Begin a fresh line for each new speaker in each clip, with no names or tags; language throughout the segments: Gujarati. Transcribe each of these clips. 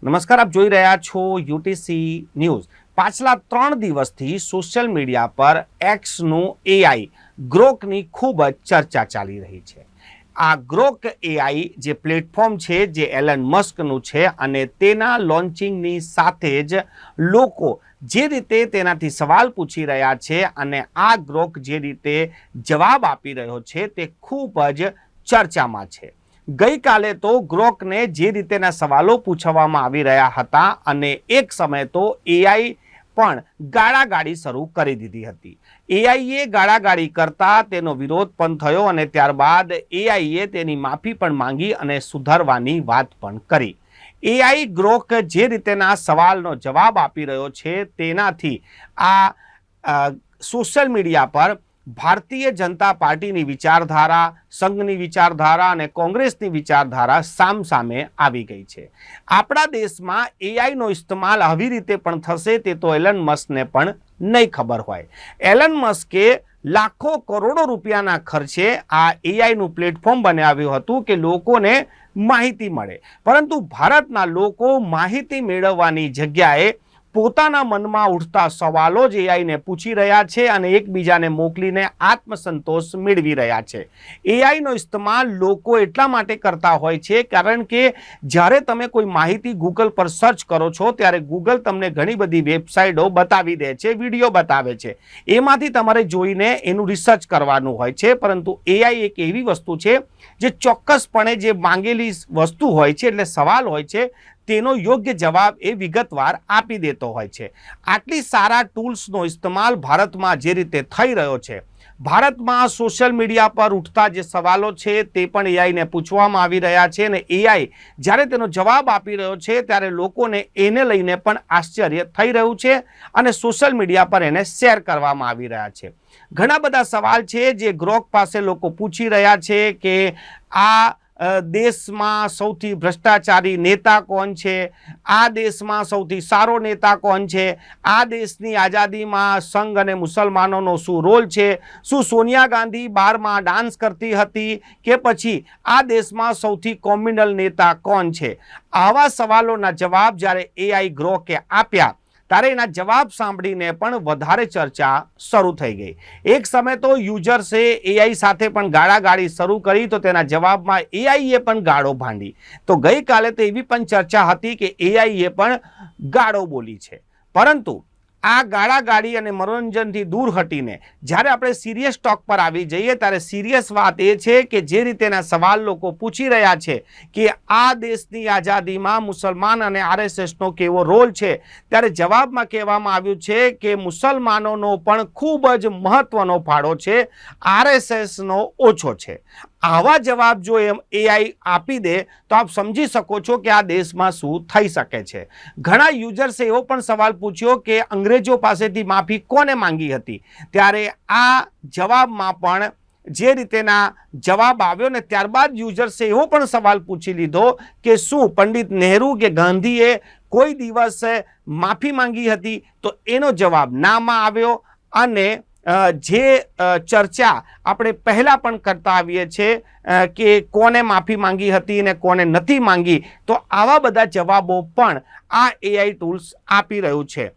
નમસ્કાર, આપ જોઈ રહ્યા છો યુટીસી ન્યૂઝ। પાછલા 3 દિવસથી સોશિયલ મીડિયા પર એક્સનું એઆઈ ગ્રોકની ખૂબ જ ચર્ચા ચાલી રહી છે। આ ગ્રોક એઆઈ જે પ્લેટફોર્મ છે જે એલન મસ્કનું છે અને તેના લોન્ચિંગની સાથે જ લોકો જે રીતે તેનાથી સવાલ પૂછી રહ્યા છે અને આ ગ્રોક જે રીતે જવાબ આપી રહ્યો છે તે ખૂબ જ ચર્ચામાં છે। ગઈકાલે તો ગ્રોકને જે રીતેના સવાલો પૂછવામાં આવી રહ્યા હતા અને એક સમય તો એઆઈ પણ ગાળાગાળી શરૂ કરી દીધી હતી। એઆઈએ ગાળાગાળી કરતા તેનો વિરોધ પણ થયો અને ત્યારબાદ એઆઈએ તેની માફી પણ માંગી અને સુધારવાની વાત પણ કરી। એઆઈ ગ્રોક જે રીતેના સવાલનો જવાબ આપી રહ્યો છે તેનાથી આ સોશિયલ મીડિયા પર ભારતીય જનતા પાર્ટીની વિચારધારા, સંઘની વિચારધારા અને કોંગ્રેસની વિચારધારા સામસામે આવી ગઈ છે। આપણા દેશમાં એઆઈનો ઇસ્તેમાલ આવી રીતે પણ થશે તે તો એલન મસ્કને પણ નહીં ખબર હોય। એલન મસ્કે લાખો કરોડો રૂપિયાના ખર્ચે આ એઆઈનું પ્લેટફોર્મ બનાવ્યું હતું કે લોકોને માહિતી મળે, પરંતુ ભારતના લોકો માહિતી મેળવવાની જગ્યાએ પોતાના મનમાં ઉઠતા સવાલો જ એઆઈને પૂછી રહ્યા છે અને એકબીજાને મોકલીને આત્મસંતોષ મેળવી રહ્યા છે। એઆઈનો ઇસ્તેમાલ લોકો એટલા માટે કરતા હોય છે કારણ કે જ્યારે તમે કોઈ માહિતી ગૂગલ પર સર્ચ કરો છો ત્યારે ગૂગલ તમને ઘણી બધી વેબસાઇટો બતાવી દે છે, વિડીયો બતાવે છે, એમાંથી તમારે જોઈને એનું રિસર્ચ કરવાનું હોય છે। પરંતુ એઆઈ એક એવી વસ્તુ છે જે ચોક્કસપણે જે માંગેલી વસ્તુ હોય છે એટલે સવાલ હોય છે તેનો યોગ્ય જવાબ એ વિગતવાર આપી દેતો હોય છે। આટલી સારા ટૂલ્સનો ઇસ્તેમાલ ભારતમાં જે રીતે થઈ રહ્યો છે, ભારતમાં સોશિયલ મીડિયા પર ઉઠતા જે સવાલો છે તે પણ એઆઈને પૂછવામાં આવી રહ્યા છે અને એઆઈ જ્યારે તેનો જવાબ આપી રહ્યો છે ત્યારે લોકોને એને લઈને પણ આશ્ચર્ય થઈ રહ્યું છે અને સોશિયલ મીડિયા પર એને શેર કરવામાં આવી રહ્યા છે। ઘણા બધા સવાલ છે જે ગ્રોક પાસે લોકો પૂછી રહ્યા છે કે આ દેશમાં સૌથી ભ્રષ્ટાચારી નેતા કોણ છે, આ દેશમાં સૌથી સારો નેતા કોણ છે, આ દેશની આઝાદીમાં સંઘ અને મુસલમાનોનો શું રોલ છે, શું સોનિયા ગાંધી બારમાં ડાન્સ કરતી હતી કે પછી આ દેશમાં સૌથી કોમ્યુનલ નેતા કોણ છે। આવા સવાલોના જવાબ જ્યારે એઆઈ ગ્રોકે આપ્યા ત્યારે એના જવાબ સાંભળીને પણ વધારે ચર્ચા શરૂ થઈ ગઈ। એક સમય તો યુઝર્સે એઆઈ સાથે પણ ગાળાગાળી શરૂ કરી તો તેના જવાબમાં એઆઈએ પણ ગાળો ભાંડી। તો ગઈકાલે તો એવી પણ ચર્ચા હતી કે એઆઈએ પણ ગાળો બોલી છે। પરંતુ આ ગાળાગાળી અને મનોરંજનથી દૂર હટીને જ્યારે આપણે સિરિયસ ટોક પર આવી જઈએ ત્યારે સિરિયસ વાત એ છે કે જે રીતેના સવાલ લોકો પૂછી રહ્યા છે કે આ દેશની આઝાદીમાં મુસલમાન અને આરએસએસનો કેવો રોલ છે, ત્યારે જવાબમાં કહેવામાં આવ્યું છે કે મુસલમાનોનો પણ ખૂબ જ મહત્વનો ફાળો છે, આરએસએસનો ઓછો છે। આવા જવાબ જો એઆઈ આપી દે તો આપ સમજી શકો છો કે આ દેશમાં શું થઈ શકે છે। ઘણા યુઝર્સે એવો પણ સવાલ પૂછ્યો કે અંગ્રેજો પાસેથી માફી કોને માંગી હતી, ત્યારે આ જવાબમાં પણ જે રીતેના જવાબ આવ્યો ને ત્યારબાદ યુઝર્સે એવો પણ સવાલ પૂછી લીધો કે શું પંડિત નહેરુ કે ગાંધીએ કોઈ દિવસ માફી માંગી હતી, તો એનો જવાબ નામાં આવ્યો। અને જે ચર્ચા આપણે પહેલાં પણ કરતા આવીએ છીએ કે કોને માફી માંગી હતી અને કોને નથી માંગી, તો આવા બધા જવાબો પણ આ એઆઈ ટૂલ્સ આપી રહ્યું છે।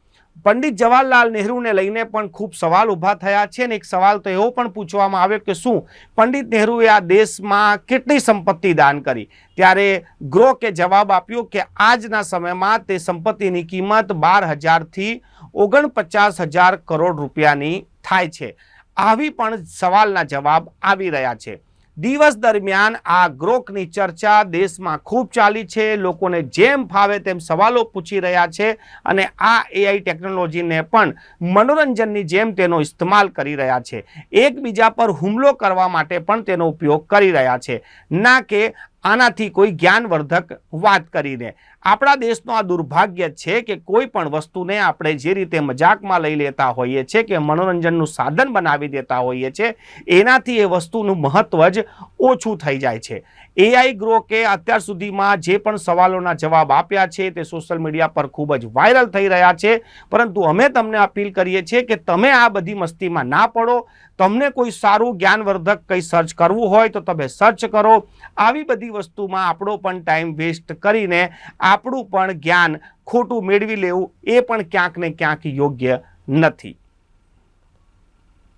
પંડિત જવાહરલાલ નહેરુને લઈને પણ ખૂબ સવાલ ઊભા થયા છે અને એક સવાલ તો એવો પણ પૂછવામાં આવ્યો કે શું પંડિત નહેરુએ આ દેશમાં કેટલી સંપત્તિ દાન કરી, ત્યારે ગ્રોકે જવાબ આપ્યો કે આજના સમયમાં તે સંપત્તિની કિંમત 12,000થી 49,000 કરોડ રૂપિયાની થાય છે। આવી પણ સવાલના જવાબ આવી રહ્યા છે। દિવસ દરમિયાન આ ગ્રોકની ચર્ચા દેશમાં ખૂબ ચાલી છે, લોકોને જેમ ફાવે તેમ સવાલો પૂછી રહ્યા છે અને આ એઆઈ ટેકનોલોજીને પણ મનોરંજનની જેમ તેનો ઇસ્તેમાલ કરી રહ્યા છે। એકબીજા પર હુમલો કરવા માટે પણ તેનો ઉપયોગ કરી રહ્યા છે, ના કે આનાથી કોઈ જ્ઞાનવર્ધક વાત કરીને। આપણા દેશનો આ દુર્ભાગ્ય છે કે કોઈ પણ વસ્તુને આપણે જે રીતે મજાકમાં લઈ લેતા હોઈએ છીએ કે મનોરંજનનું સાધન બનાવી દેતા હોઈએ છીએ, એનાથી એ વસ્તુનું મહત્વ જ ઓછું થઈ જાય છે। એઆઈ ગ્રોકે અત્યાર સુધીમાં જે પણ સવાલોના જવાબ આપ્યા છે તે સોશિયલ મીડિયા પર ખૂબ જ વાયરલ થઈ રહ્યા છે, પરંતુ અમે તમને અપીલ કરીએ છીએ કે તમે આ બધી મસ્તીમાં ના પડો। તમને કોઈ સારું જ્ઞાનવર્ધક કંઈ સર્ચ કરવું હોય તો તમે સર્ચ કરો, આવી બધી વસ્તુમાં આપણો પણ ટાઈમ વેસ્ટ કરીને આપણું પણ જ્ઞાન ખોટું મેળવી લેવું એ પણ ક્યાંક ને ક્યાંક યોગ્ય નથી.